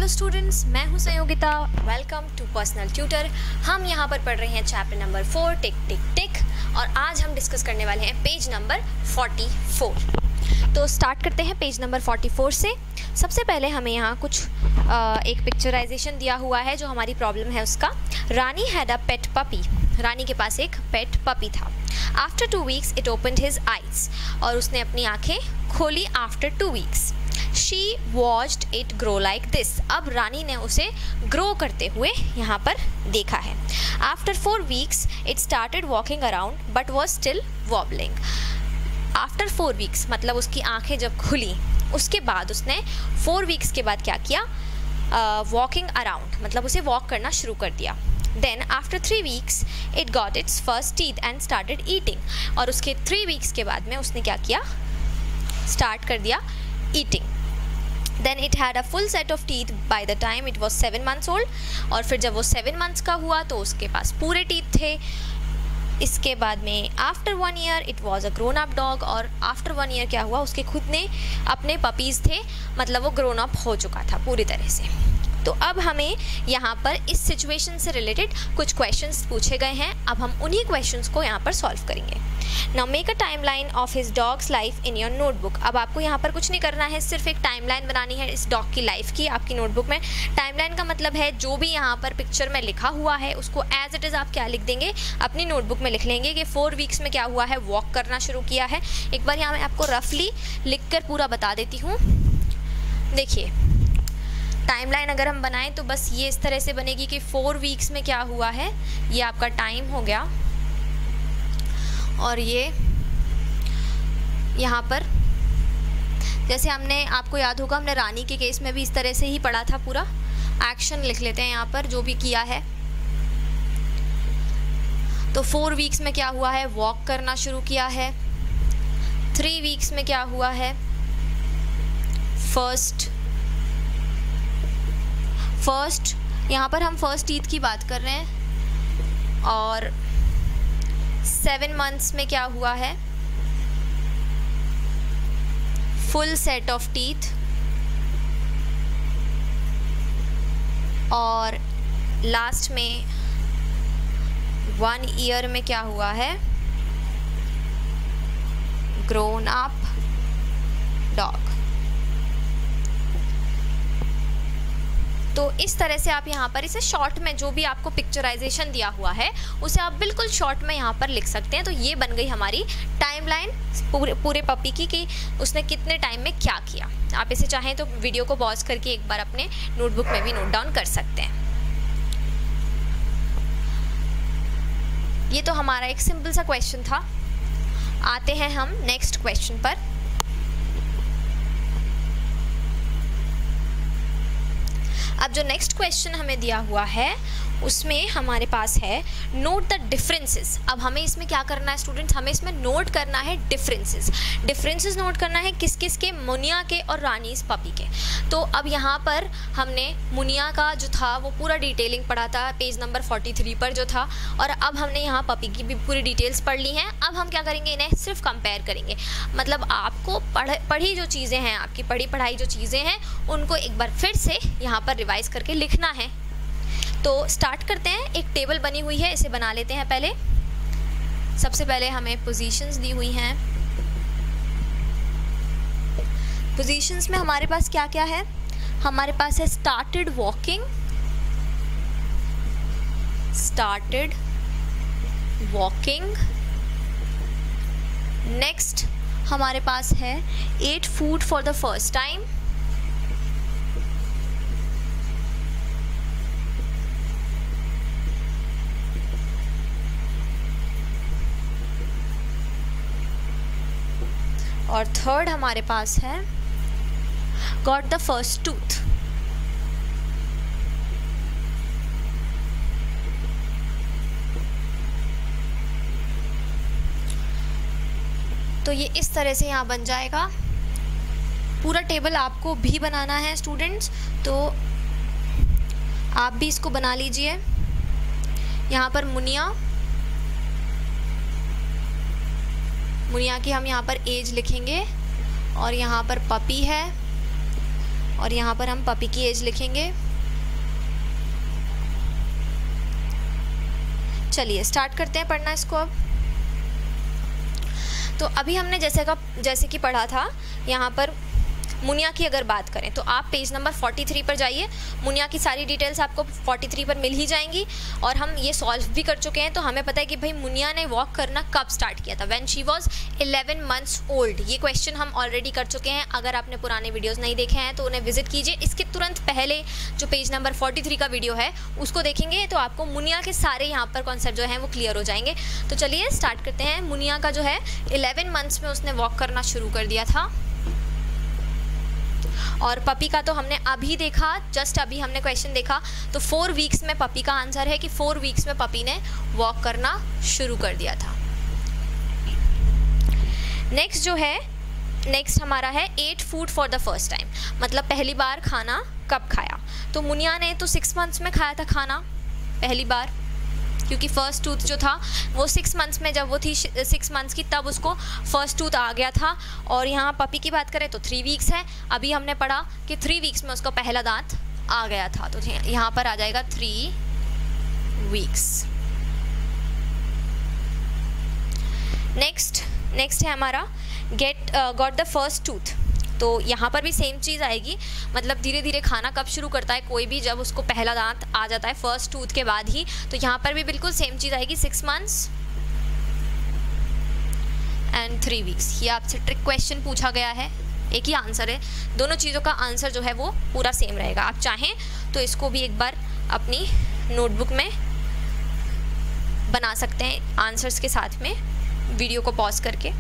Hello students, मैं हूं Sanyogita. Welcome to personal tutor. हम यहां पर पढ़ रहे हैं चैप्टर नंबर 4 टिक टिक टिक, और आज हम डिस्कस करने वाले हैं पेज नंबर 44। तो स्टार्ट करते हैं पेज नंबर 44 से। सबसे पहले हमें यहाँ कुछ एक पिक्चराइजेशन दिया हुआ है जो हमारी प्रॉब्लम है उसका। रानी हैड अ पेट पपी। रानी के पास एक पेट पपी था। After 2 weeks it opened his eyes. और उसने अपनी आंखें खोली after 2 weeks. She watched it grow like this. अब रानी ने उसे ग्रो करते हुए यहाँ पर देखा है। After 4 weeks, it started walking around, but was still wobbling. After 4 weeks, मतलब उसकी आंखें जब खुली, उसके बाद उसने 4 weeks के बाद क्या किया? Walking around, मतलब उसे वॉक करना शुरू कर दिया। Then after 3 weeks, it got its first teeth and started eating. और उसके 3 weeks के बाद में उसने क्या किया? स्टार्ट कर दिया eating. Then it had a full set of teeth by the time it was 7 months old. और फिर जब वो 7 months का हुआ तो उसके पास पूरे टीथ थे। इसके बाद में after 1 year it was a grown up dog. और आफ्टर 1 year क्या हुआ? उसके खुद ने अपने पपीज़ थे, मतलब वो ग्रोन अप हो चुका था पूरी तरह से। तो अब हमें यहाँ पर इस सिचुएशन से रिलेटेड कुछ क्वेश्चंस पूछे गए हैं। अब हम उन्हीं क्वेश्चंस को यहाँ पर सॉल्व करेंगे। Now make a timeline of his dogs life in your notebook. अब आपको यहाँ पर कुछ नहीं करना है, सिर्फ एक टाइमलाइन बनानी है इस डॉग की लाइफ की आपकी नोटबुक में। टाइमलाइन का मतलब है जो भी यहाँ पर पिक्चर में लिखा हुआ है उसको एज इट इज़ आप क्या लिख देंगे, अपनी नोटबुक में लिख लेंगे कि 4 वीक्स में क्या हुआ है, वॉक करना शुरू किया है। एक बार यहाँ मैं आपको रफली लिख कर पूरा बता देती हूँ। देखिए, टाइमलाइन अगर हम बनाएं तो बस ये इस तरह से बनेगी कि 4 वीक्स में क्या हुआ है, ये आपका टाइम हो गया। और ये यहाँ पर जैसे हमने, आपको याद होगा हमने रानी के केस में भी इस तरह से ही पढ़ा था। पूरा एक्शन लिख लेते हैं यहाँ पर जो भी किया है। तो 4 वीक्स में क्या हुआ है, वॉक करना शुरू किया है। 3 वीक्स में क्या हुआ है, फर्स्ट यहाँ पर हम फर्स्ट टीथ की बात कर रहे हैं। और 7 मंथ्स में क्या हुआ है, फुल सेट ऑफ टीथ। और लास्ट में 1 ईयर में क्या हुआ है, ग्रोन अप डॉग। तो इस तरह से आप यहाँ पर इसे शॉर्ट में, जो भी आपको पिक्चराइजेशन दिया हुआ है उसे आप बिल्कुल शॉर्ट में यहाँ पर लिख सकते हैं। तो ये बन गई हमारी टाइमलाइन पूरे पपी की कि उसने कितने टाइम में क्या किया। आप इसे चाहें तो वीडियो को पॉज करके एक बार अपने नोटबुक में भी नोट डाउन कर सकते हैं। ये तो हमारा एक सिंपल सा क्वेश्चन था। आते हैं हम नेक्स्ट क्वेश्चन पर। अब जो नेक्स्ट क्वेश्चन हमें दिया हुआ है उसमें हमारे पास है नोट द डिफरेंसेस। अब हमें इसमें क्या करना है स्टूडेंट्स, हमें इसमें नोट करना है डिफरेंसेस नोट करना है किस किस के, मुनिया के और रानीस पपी के। तो अब यहाँ पर हमने मुनिया का जो था वो पूरा डिटेलिंग पढ़ा था पेज नंबर 43 पर जो था, और अब हमने यहाँ पपी की भी पूरी डिटेल्स पढ़ ली हैं। अब हम क्या करेंगे, इन्हें सिर्फ कंपेयर करेंगे। मतलब आपको पढ़ी जो चीज़ें हैं, आपकी पढ़ाई जो चीज़ें हैं उनको एक बार फिर से यहाँ पर रिवाइज करके लिखना है। तो स्टार्ट करते हैं। एक टेबल बनी हुई है, इसे बना लेते हैं पहले। सबसे पहले हमें पोजीशंस दी हुई हैं। पोजीशंस में हमारे पास क्या क्या है, हमारे पास है स्टार्टेड वॉकिंग। नेक्स्ट हमारे पास है ate food for the first time. और थर्ड हमारे पास है गॉट द फर्स्ट टूथ। तो ये इस तरह से यहाँ बन जाएगा। पूरा टेबल आपको भी बनाना है स्टूडेंट्स, तो आप भी इसको बना लीजिए। यहाँ पर मुनिया की हम यहाँ पर एज लिखेंगे, और यहाँ पर पपी है, और यहाँ पर हम पपी की एज लिखेंगे। चलिए स्टार्ट करते हैं पढ़ना इसको अब। तो अभी हमने जैसे कि पढ़ा था, यहाँ पर मुनिया की अगर बात करें तो आप पेज नंबर 43 पर जाइए। मुनिया की सारी डिटेल्स आपको 43 पर मिल ही जाएंगी और हम ये सॉल्व भी कर चुके हैं। तो हमें पता है कि भाई मुनिया ने वॉक करना कब स्टार्ट किया था, when she was 11 months old. ये क्वेश्चन हम ऑलरेडी कर चुके हैं। अगर आपने पुराने वीडियोज़ नहीं देखे हैं तो उन्हें विजिट कीजिए। इसके तुरंत पहले जो पेज नंबर 43 का वीडियो है उसको देखेंगे तो आपको मुनिया के सारे यहाँ पर कॉन्सेप्ट जो हैं वो क्लियर हो जाएंगे। तो चलिए स्टार्ट करते हैं। मुनिया का जो है 11 मंथ्स में उसने वॉक करना शुरू कर दिया था। और पपी का तो हमने अभी देखा, जस्ट अभी हमने क्वेश्चन देखा। तो 4 वीक्स में पपी का आंसर है कि 4 वीक्स में पपी ने वॉक करना शुरू कर दिया था। नेक्स्ट हमारा है ate food for the first time, मतलब पहली बार खाना कब खाया। तो मुनिया ने तो 6 मंथ्स में खाया था खाना पहली बार, क्योंकि फर्स्ट टूथ जो था वो 6 मंथ्स में, जब वो थी 6 मंथ्स की तब उसको फर्स्ट टूथ आ गया था। और यहाँ पपी की बात करें तो 3 वीक्स है। अभी हमने पढ़ा कि 3 वीक्स में उसका पहला दांत आ गया था, तो यहाँ पर आ जाएगा 3 वीक्स। नेक्स्ट है हमारा गॉट द फर्स्ट टूथ। तो यहाँ पर भी सेम चीज़ आएगी, मतलब धीरे धीरे खाना कब शुरू करता है कोई भी, जब उसको पहला दांत आ जाता है फर्स्ट टूथ के बाद ही। तो यहाँ पर भी बिल्कुल सेम चीज़ आएगी, 6 मंथ्स एंड 3 वीक्स। ये आपसे ट्रिक क्वेश्चन पूछा गया है, एक ही आंसर है, दोनों चीज़ों का आंसर जो है वो पूरा सेम रहेगा। आप चाहें तो इसको भी एक बार अपनी नोटबुक में बना सकते हैं आंसर्स के साथ में, वीडियो को पॉज करके।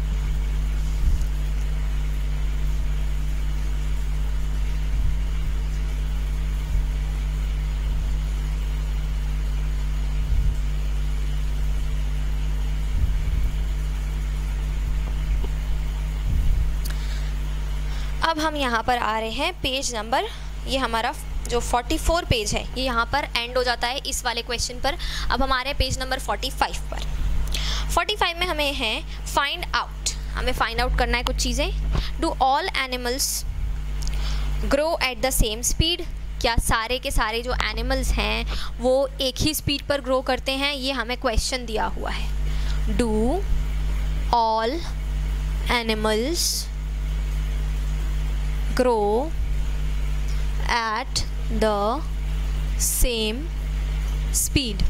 अब हम यहाँ पर आ रहे हैं पेज नंबर, ये हमारा जो 44 पेज है ये यहाँ पर एंड हो जाता है इस वाले क्वेश्चन पर। अब हमारे पेज नंबर 45 पर। 45 में हमें है फाइंड आउट, हमें फाइंड आउट करना है कुछ चीज़ें। Do all animals grow at the same speed, क्या सारे के सारे जो एनिमल्स हैं वो एक ही स्पीड पर ग्रो करते हैं, ये हमें क्वेश्चन दिया हुआ है। Do all animals grow at the same speed।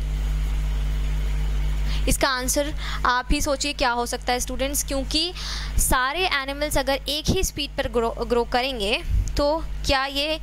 इसका आंसर आप ही सोचिए क्या हो सकता है स्टूडेंट्स, क्योंकि सारे एनिमल्स अगर एक ही स्पीड पर ग्रो करेंगे तो क्या ये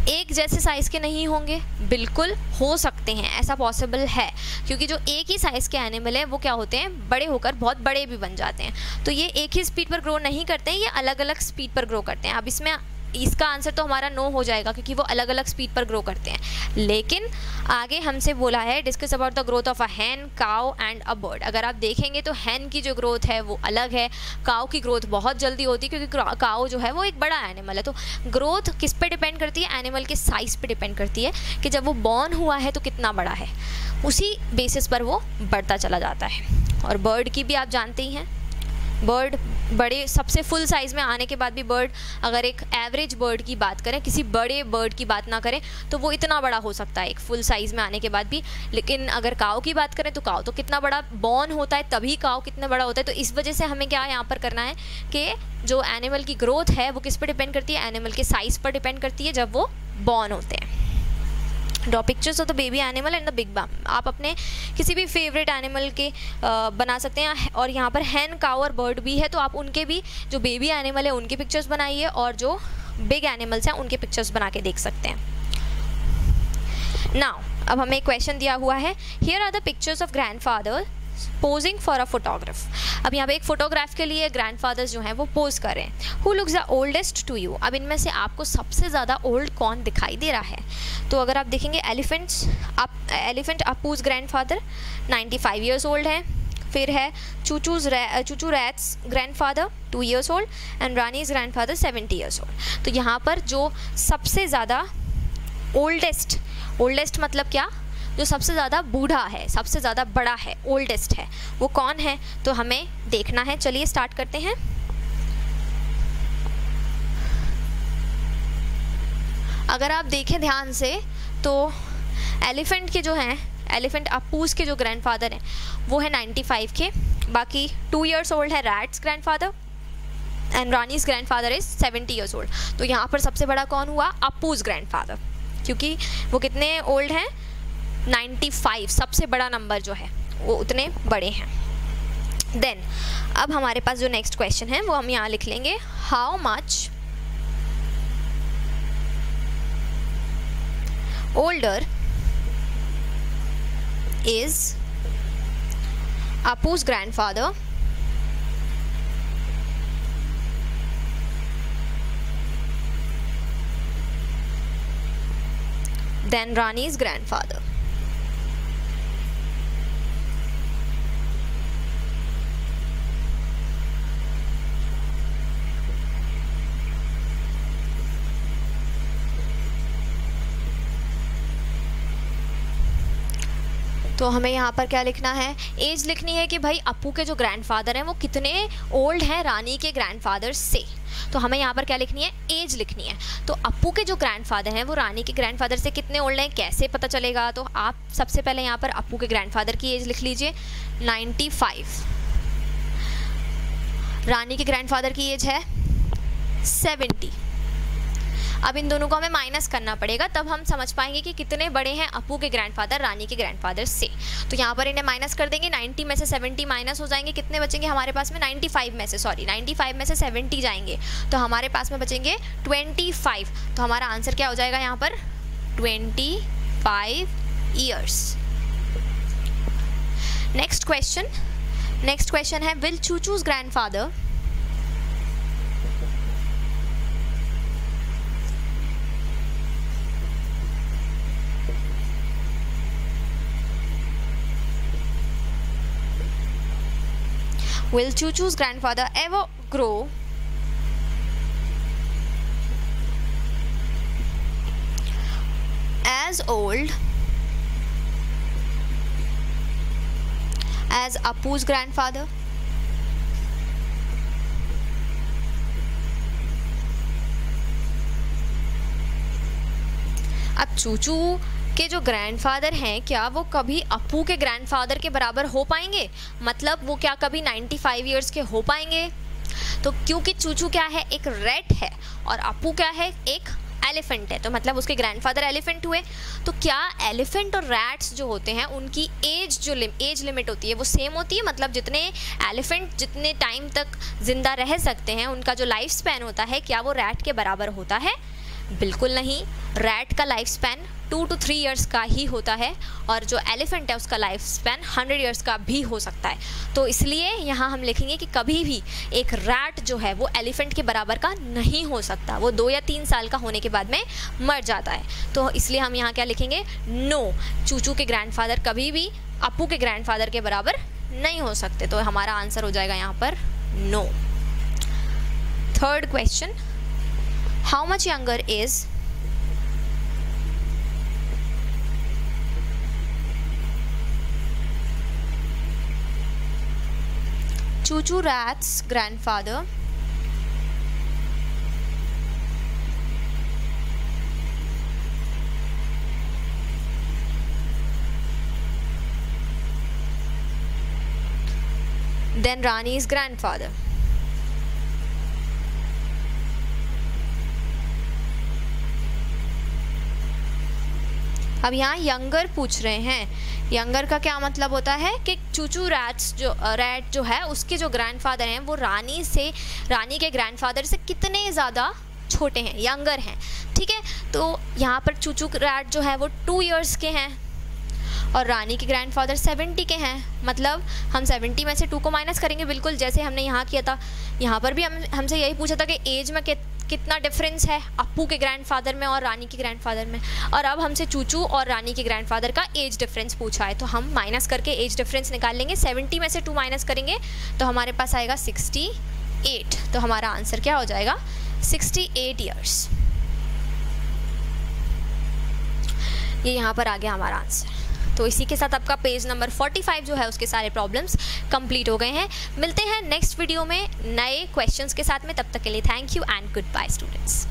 एक जैसे साइज़ के नहीं होंगे? बिल्कुल हो सकते हैं, ऐसा पॉसिबल है, क्योंकि जो एक ही साइज़ के एनिमल हैं वो क्या होते हैं, बड़े होकर बहुत बड़े भी बन जाते हैं। तो ये एक ही स्पीड पर ग्रो नहीं करते हैं, ये अलग अलग स्पीड पर ग्रो करते हैं। अब इसमें इसका आंसर तो हमारा नो हो जाएगा, क्योंकि वो अलग अलग स्पीड पर ग्रो करते हैं। लेकिन आगे हमसे बोला है discuss about the growth of a hen, cow and a bird. अगर आप देखेंगे तो हैन की जो ग्रोथ है वो अलग है, काउ की ग्रोथ बहुत जल्दी होती है, क्योंकि काउ जो है वो एक बड़ा एनिमल है। तो ग्रोथ किस पे डिपेंड करती है? एनिमल के साइज़ पे डिपेंड करती है कि जब वो बॉर्न हुआ है तो कितना बड़ा है, उसी बेसिस पर वो बढ़ता चला जाता है। और बर्ड की भी आप जानते ही हैं, बर्ड बड़े सबसे फुल साइज़ में आने के बाद भी बर्ड, अगर एक एवरेज बर्ड की बात करें, किसी बड़े बर्ड की बात ना करें, तो वो इतना बड़ा हो सकता है एक फुल साइज़ में आने के बाद भी। लेकिन अगर काऊ की बात करें तो काऊ तो कितना बड़ा बॉर्न होता है तभी काऊ कितना बड़ा होता है। तो इस वजह से हमें क्या यहाँ पर करना है कि जो एनिमल की ग्रोथ है वो किस पर डिपेंड करती है? एनिमल के साइज़ पर डिपेंड करती है जब वो बॉर्न होते हैं। Draw pictures of the baby animal and the big bum. आप अपने किसी भी फेवरेट एनिमल के बना सकते हैं। और यहाँ पर हैन, काऊ और बर्ड भी है, तो आप उनके भी जो बेबी एनिमल है उनके पिक्चर्स बनाइए और जो बिग एनिमल्स हैं उनके पिक्चर्स बना के देख सकते हैं। नाउ अब हमें एक क्वेश्चन दिया हुआ है, here are the pictures of grandfather posing for a photograph. अब यहाँ पे एक फोटोग्राफ के लिए ग्रैंडफादर्स जो हैं वो पोज कर रहे हैं। Who looks the oldest to you. अब इनमें से आपको सबसे ज़्यादा ओल्ड कौन दिखाई दे रहा है? तो अगर आप देखेंगे elephant Appu's grandfather 95 years old है। फिर है Chuchu rat's grandfather 2 years old and Rani's grandfather 70 years old. तो यहाँ पर जो सबसे ज़्यादा ओल्डेस्ट मतलब क्या? जो सबसे ज़्यादा बूढ़ा है, सबसे ज़्यादा बड़ा है, ओल्डेस्ट है, वो कौन है? तो हमें देखना है। चलिए स्टार्ट करते हैं। अगर आप देखें ध्यान से तो एलिफेंट के जो हैं, एलिफेंट अपूज के जो ग्रैंडफादर हैं वो है 95 के, बाकी 2 years ओल्ड है rats grandfather and Rani's grandfather is 70 years old. तो यहाँ पर सबसे बड़ा कौन हुआ? अपूज ग्रैंडफादर, क्योंकि वो कितने ओल्ड हैं? 95, सबसे बड़ा नंबर जो है वो उतने बड़े हैं। देन अब हमारे पास जो नेक्स्ट क्वेश्चन है वो हम यहाँ लिख लेंगे, how much older is Apu's grandfather than Rani's grandfather? तो हमें यहाँ पर क्या लिखना है? एज लिखनी है कि भाई अप्पू के जो ग्रैंडफादर हैं वो कितने ओल्ड हैं रानी के ग्रैंडफादर से। तो हमें यहाँ पर क्या लिखनी है? एज लिखनी है। तो अप्पू के जो ग्रैंडफादर हैं वो रानी के ग्रैंडफादर से कितने ओल्ड हैं, कैसे पता चलेगा? तो आप सबसे पहले यहाँ पर अप्पू के ग्रैंडफादर की एज लिख लीजिए 95, रानी के ग्रैंडफादर की एज है 70। अब इन दोनों को हमें माइनस करना पड़ेगा, तब हम समझ पाएंगे कि कितने बड़े हैं अप्पू के ग्रैंडफादर रानी के ग्रैंडफादर से। तो यहाँ पर इन्हें माइनस कर देंगे, 90 में से 70 माइनस हो जाएंगे, कितने बचेंगे हमारे पास में? 95 में से 70 जाएंगे, तो हमारे पास में बचेंगे 25। तो हमारा आंसर क्या हो जाएगा यहाँ पर? 25 years। नेक्स्ट क्वेश्चन है, will Chuchu's grandfather Will Chuchu's grandfather ever grow as old as Appu's grandfather? अब चूचू के जो ग्रैंडफादर हैं क्या वो कभी अप्पू के ग्रैंडफादर के बराबर हो पाएंगे? मतलब वो क्या कभी 95 years के हो पाएंगे? तो क्योंकि चूचू क्या है? एक रैट है और अप्पू क्या है? एक एलिफेंट है, तो मतलब उसके ग्रैंडफादर एलिफेंट हुए। तो क्या एलिफेंट और रैट्स जो होते हैं उनकी एज लिमिट होती है वो सेम होती है? मतलब जितने एलिफेंट जितने टाइम तक जिंदा रह सकते हैं उनका जो लाइफ स्पैन होता है क्या वो रैट के बराबर होता है? बिल्कुल नहीं। रैट का लाइफ स्पैन 2 to 3 years का ही होता है और जो एलिफेंट है उसका लाइफ स्पैन 100 years का भी हो सकता है। तो इसलिए यहाँ हम लिखेंगे कि कभी भी एक रैट जो है वो एलिफेंट के बराबर का नहीं हो सकता, वो 2 या 3 साल का होने के बाद में मर जाता है। तो इसलिए हम यहाँ क्या लिखेंगे? नो, चूचू के ग्रैंडफादर कभी भी अप्पू के ग्रैंडफादर के बराबर नहीं हो सकते। तो हमारा आंसर हो जाएगा यहाँ पर no. Third question, how much younger is Chuchu Rat's grandfather than Rani's grandfather? अब यहाँ यंगर पूछ रहे हैं। यंगर का क्या मतलब होता है कि चूचू रैट जो है उसके जो ग्रैंडफादर हैं वो रानी के ग्रैंडफादर से कितने ज़्यादा छोटे हैं, यंगर हैं। ठीक है, तो यहाँ पर चूचू रैट जो है वो 2 years के हैं और रानी के ग्रैंडफादर 70 के हैं। मतलब हम 70 में से 2 को माइनस करेंगे, बिल्कुल जैसे हमने यहाँ किया था। यहाँ पर भी हमसे यही पूछा था कि एज में कितना डिफरेंस है अप्पू के ग्रैंडफादर में और रानी के ग्रैंडफादर में, और अब हमसे चूचू और रानी के ग्रैंडफादर का एज डिफरेंस पूछा है। तो हम माइनस करके एज डिफरेंस निकाल लेंगे। 70 में से 2 माइनस करेंगे तो हमारे पास आएगा 68। तो हमारा आंसर क्या हो जाएगा? 68 years। ये यहाँ पर आ गया हमारा आंसर। तो इसी के साथ आपका पेज नंबर 45 जो है उसके सारे प्रॉब्लम्स कंप्लीट हो गए हैं। मिलते हैं नेक्स्ट वीडियो में नए क्वेश्चंस के साथ में, तब तक के लिए thank you and goodbye students.